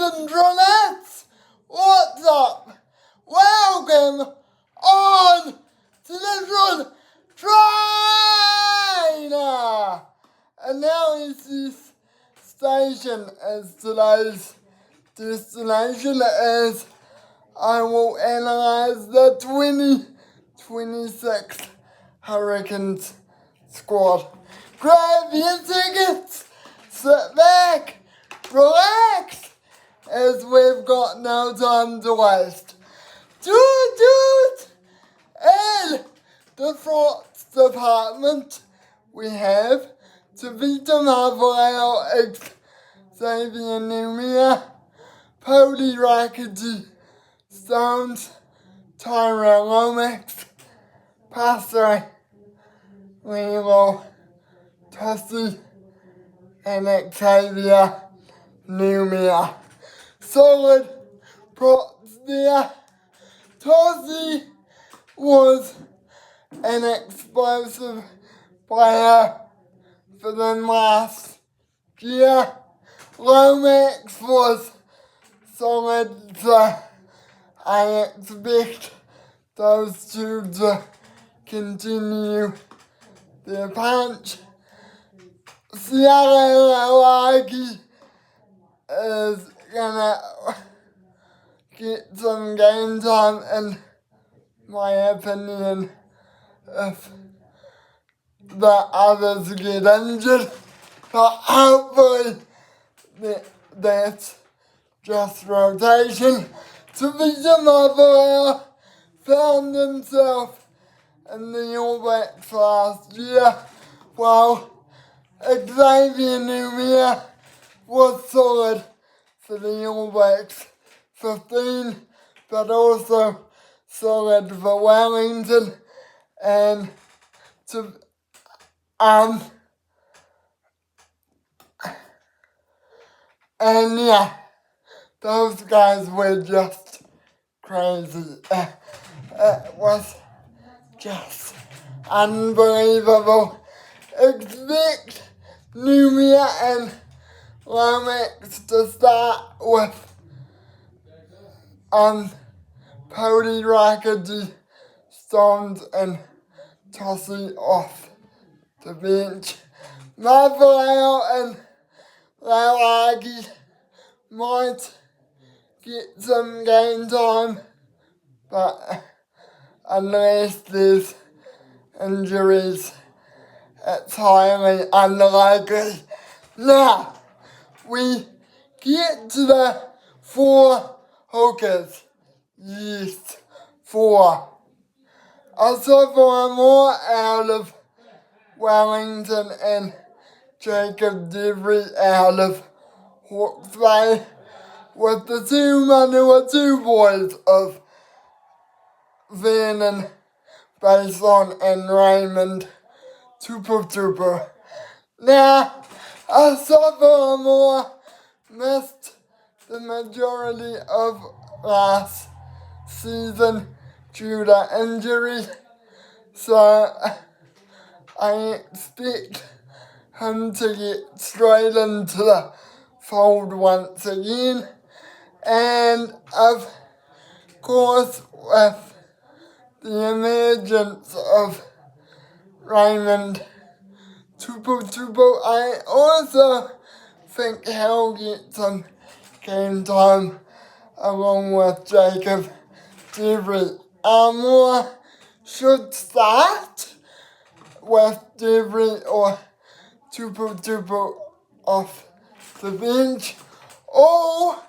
and dronettes, what's up? Welcome on to the Drone Trainer! Analysis station as today's destination as I will analyze the 2026 Hurricanes squad. Grab your tickets, sit back, relax, as we've got no time to waste. Toot! And the thoughts department we have Tavita Marvaleo, Xavier Numia, Pody Rakaji, Stones, Tyrell Lomax, Pastor Lilo, Tussie, and Xavier Numia. Solid props there. Tussie was an explosive player for them last year. Lomax was solid, so I expect those two to continue their punch. Seattle Lawaki is gonna get some game time, in my opinion, if the others get injured. But hopefully that's just rotation. Tavita Marvaleo found himself in the All Blacks last year, while Xavier Numia was solid for the All Blacks 15, but also solid for Wellington, and yeah, those guys were just crazy. It was just unbelievable. Expect Numia and Lomax to start with Pody Rakaji, Stones, and Tossie off the bench. Marvaleo and Lawagi might get some game time, but unless there's injuries, it's highly unlikely. Now, we get to the 4 hookers. Yes, 4. I saw 4 more out of Wellington and Jacob Devery out of Hawke's Bay, with the 2 Manawatu boys of Vernon Bason and Raymond Tupu. Now, I saw 4 more missed the majority of last season due to injury, so I expect him to get straight into the fold once again. And of course, with the emergence of Raymond Tupu, I also think he'll get some game time along with Jacob Devery. Moore should start with Devery or Tupu off the bench. All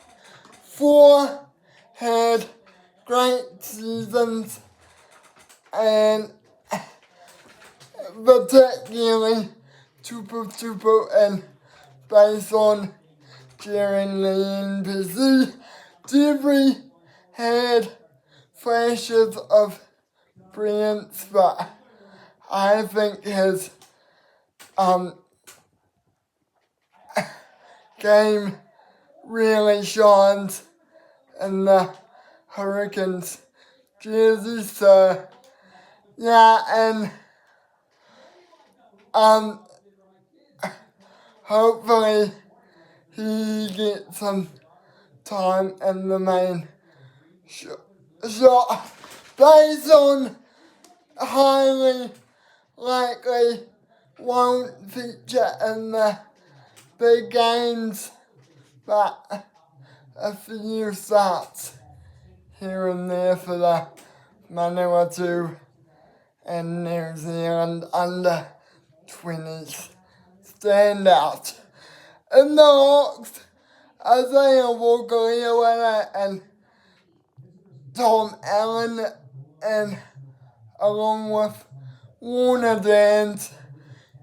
4 had great seasons, and particularly Tupu and Bason during the NPC. Devery had flashes of brilliance, but I think his game really shines in the Hurricanes jersey. So yeah, and hopefully he gets some time in the main shot. Bason highly likely won't feature in the big games, but a few starts here and there for the Manawatu and New Zealand under 20s stand out. In the Hawks, Isaiah Walker and Tom Allen, and along with Warner Dans,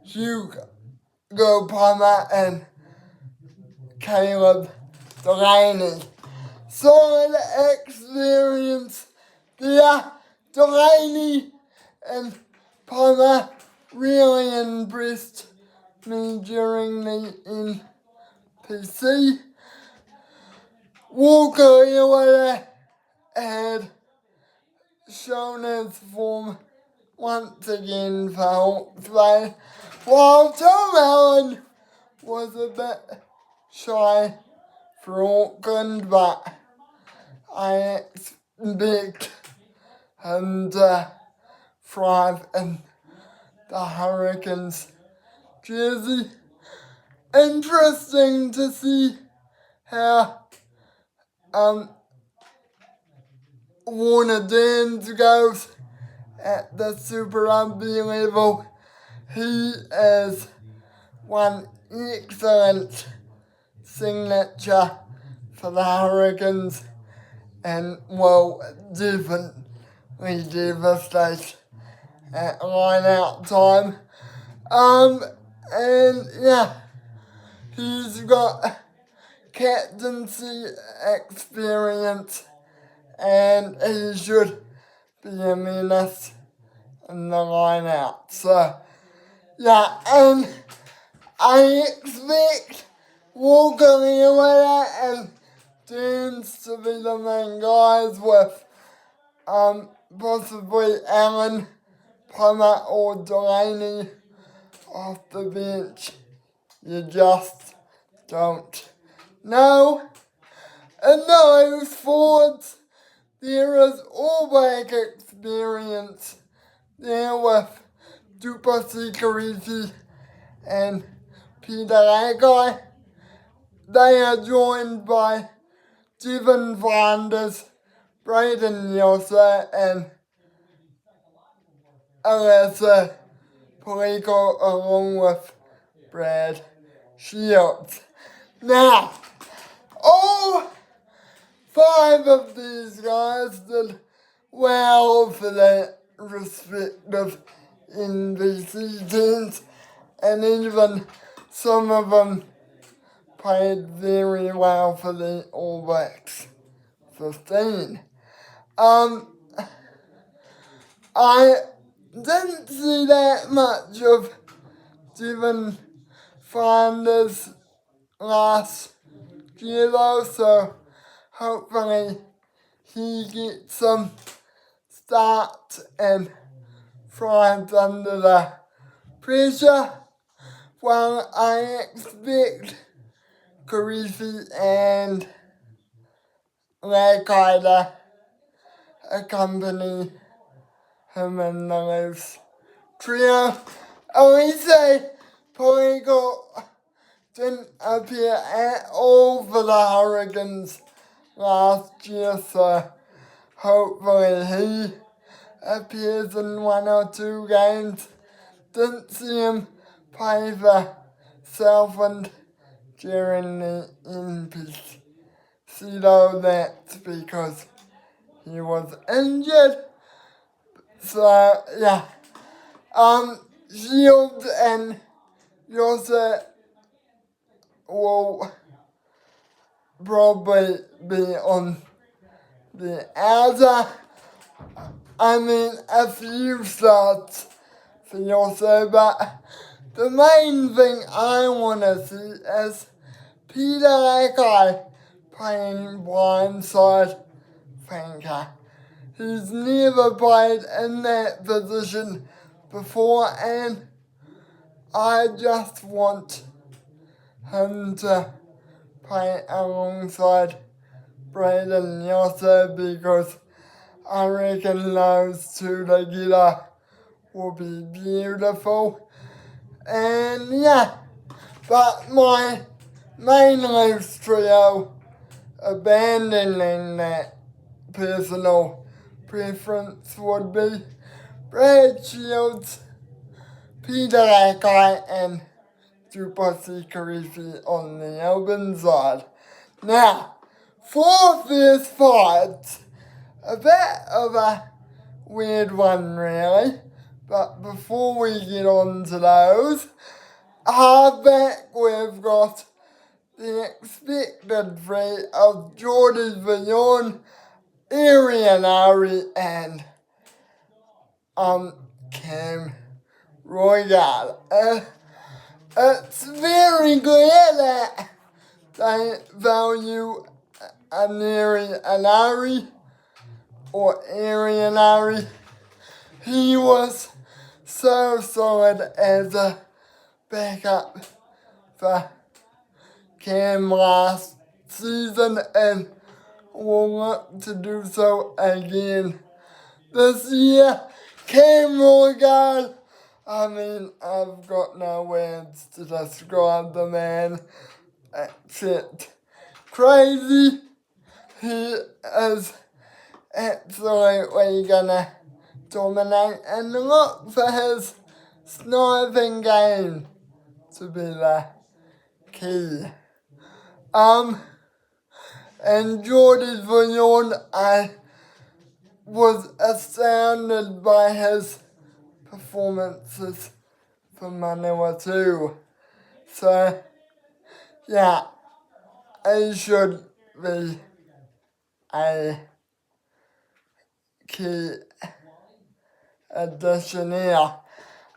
Hugo Palmer, and Caleb Delaney. Solid experience there. Delaney and Palmer really impressed me during the NPC. Walker had shown his form once again for Hawke's Bay, while Tom Allen was a bit shy for Auckland, but I expect him to thrive in the Hurricanes jersey. Interesting to see how Warner Dans goes at the Super Rugby level. He is one excellent signature for the Hurricanes and will definitely devastate at line out time. And yeah, he's got captaincy experience and he should be a menace in the line out. So yeah, and I expect Walker and Dunes to be the main guys with possibly Allen, Palmer or Delaney off the bench. You just don't know. And those forwards, there is All Black experience there with Tupasi Karisi and Peter Agai. They are joined by Devin Flanders, Braden Yosa, and Alessa Polico, along with Brad Shields. Now, all 5 of these guys did well for their respective NBC teams, and even some of them played very well for the All Blacks 15. I didn't see that much of Devin Flanders last year though, so hopefully he gets some start and thrives under the pressure. While I expect Karisi and Lakai to accompany him in the loose trio. Elise Polico didn't appear at all for the Hurricanes last year, so hopefully he appears in 1 or 2 games. Didn't see him play for Southland during the NPC though, that's because he was injured. So yeah, Shields and Yosa will probably be on the outer. I mean, a few starts for Yosa, but the main thing I want to see is Peter Akai playing blindside flanker. He's never played in that position before, and I just want him to play alongside Braden Yossa because I reckon those two together will be beautiful. And yeah, but my main loose trio, abandoning that personal preference, would be Brad Shields, Peter Akai, and Tupasi Karifi on the Melbourne side. Now, for this fight, a bit of a weird one really, but before we get on to those, halfback we've got the expected three of Geordie Vernon, Arianari, and Cam Royale. It's very clear that they value Anari or Arianari. He was so solid as a backup for Cam last season and will look to do so again this year. Cam Royale, I mean, I've got no words to describe the man except crazy. He is absolutely gonna dominate and look for his sniping game to be the key. And Geordie Vernon, I was astounded by his performances for Manawatu. So, yeah, he should be a key addition here.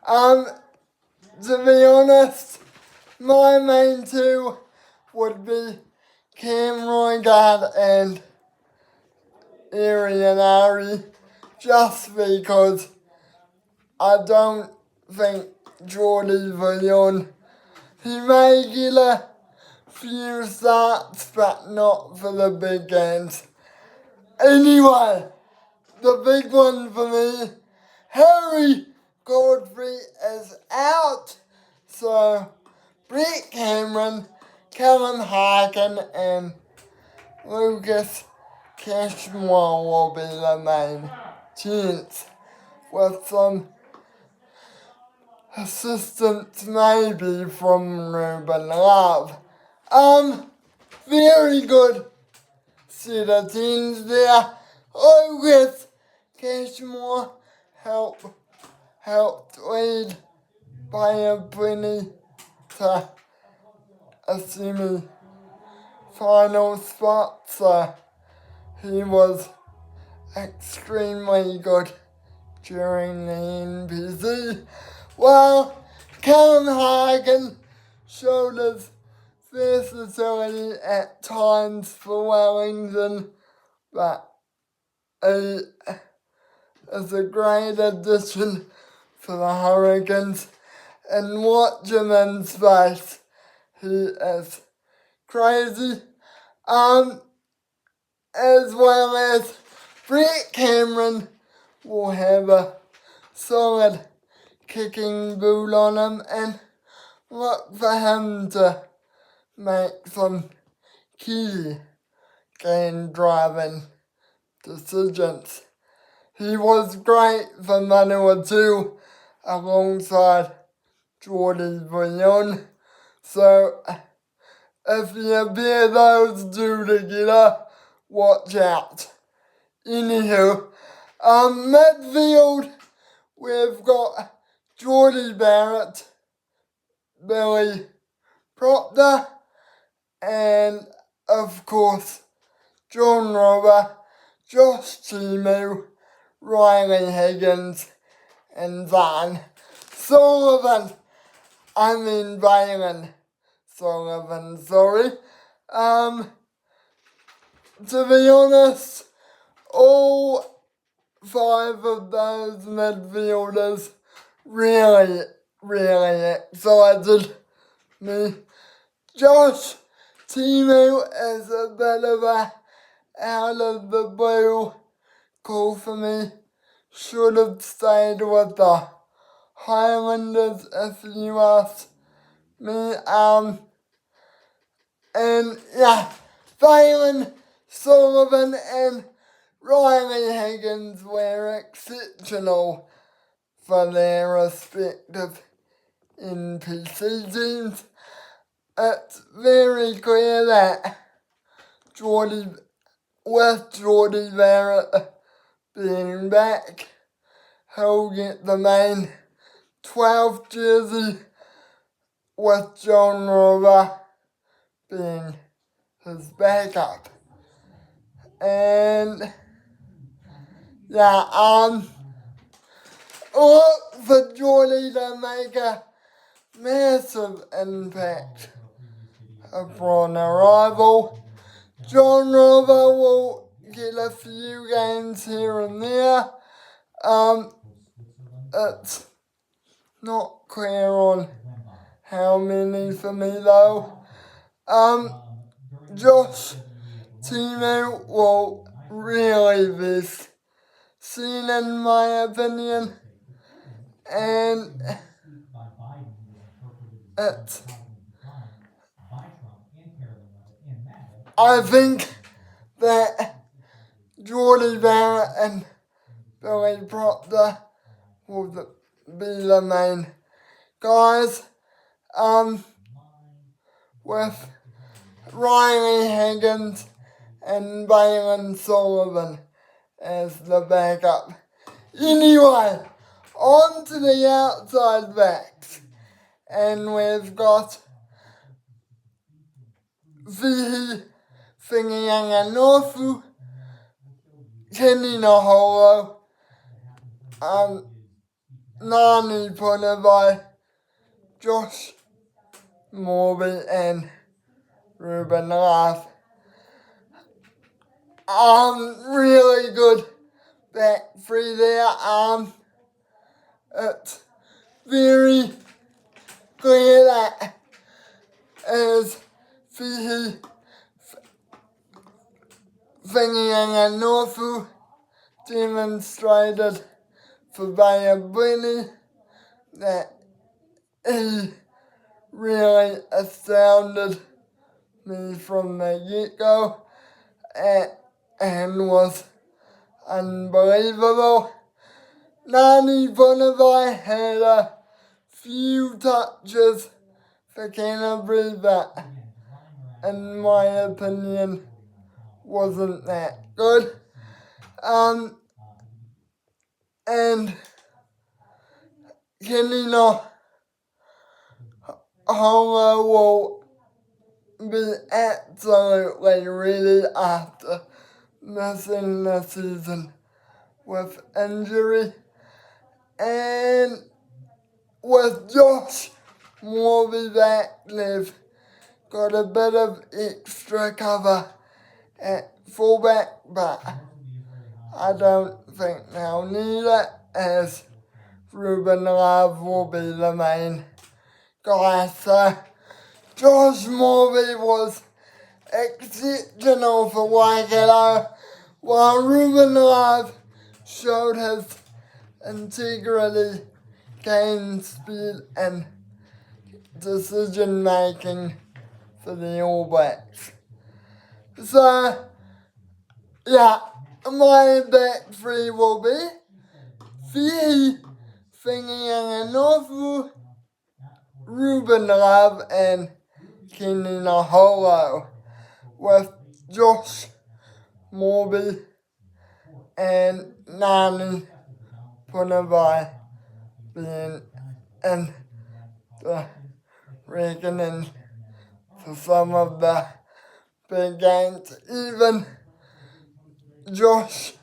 To be honest, my main two would be Cam Royale and Arianari, just because I don't think Geordie Vernon, he may get a few starts, but not for the big games. Anyway, the big one for me, Harry Godfrey is out, so Brett Cameron, Callum Harkin, and Lucas Cashmore will be the main chance, with some assistance maybe from Ruben Love. Very good set of teams there. Lucas Cashmore helped lead by a penny to a semi-final spot, so he was extremely good during the NPC. While Callum Hagen showed his versatility at times for Wellington, but he is a great addition for the Hurricanes, and watch him in space. He is crazy. As well as Brett Cameron will have a solid kicking boot on him, and look for him to make some key game driving decisions. He was great for Manawatu alongside Geordie Vernon, so if you pair those two together, watch out. Anywho, midfield, we've got Geordie Barrett, Billy Proctor, and of course, John Robber, Josh Timu, Riley Higgins, and Van Sullivan. Bailyn Sullivan, sorry. To be honest, all five of those midfielders really excited me. Josh Timu is a bit of a out of the blue call for me. Should have stayed with the Highlanders if you ask me. And yeah, Valen, Sullivan and Riley Higgins were exceptional for their respective NPC teams. It's very clear that with Geordie Barrett being back, he'll get the main 12 jersey with John Rover being his backup. And yeah, look for Geordie to make a massive impact upon arrival. John Rover will get a few games here and there. It's not clear on how many for me though. Josh Timu will really be seen in my opinion, and I think that Geordie Barrett and Billy Proctor will be the main guys. With Riley Higgins and Valen Sullivan as the backup. Anyway, on to the outside backs. And we've got Vihi Fingianga-Nofu, Kenny Naholo, Nani Punavai, Josh Morby and Ruben Laff. Really good back three there. It's very clear that as Fihi Fingianga-Nofu demonstrated for Bayabrini that he really astounded me from the get-go and was unbelievable. Nani Punavai had a few touches for Canterbury, but in my opinion wasn't that good. And Kenny Naholo will be absolutely ready after missing the season with injury. And with Josh Morby back, they've got a bit of extra cover at fullback, but I don't think they'll need it as Ruben Love will be the main guy. So Josh Morby was exceptional for Waikato, while Ruben Love showed his integrity, game speed and decision making for the All Blacks. So yeah, my back three will be Fihi Fingianga-Nofu, Ruben Love and Kenny Naholo, with Josh Morby and Nani Punavai being in the reckoning for some of the big games. Even Josh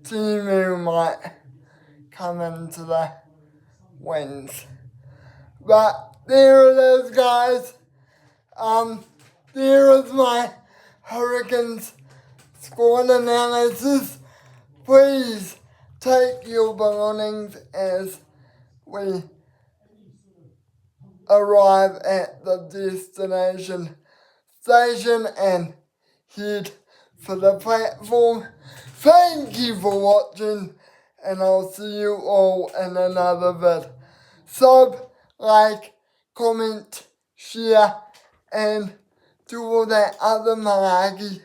Timu might come into the wins. But there it is, guys. There is my Hurricanes squad analysis. Please take your belongings as we arrive at the destination station and head for the platform. Thank you for watching, and I'll see you all in another vid. Sub, like, comment, share, and do all that other malarkey,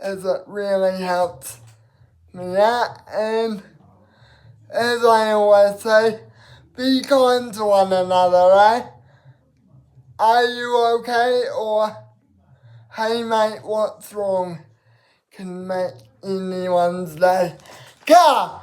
as it really helps me out. And as I always say, be kind to one another, eh? Are you okay? Or, hey mate, what's wrong? Can make anyone's day. Ciao!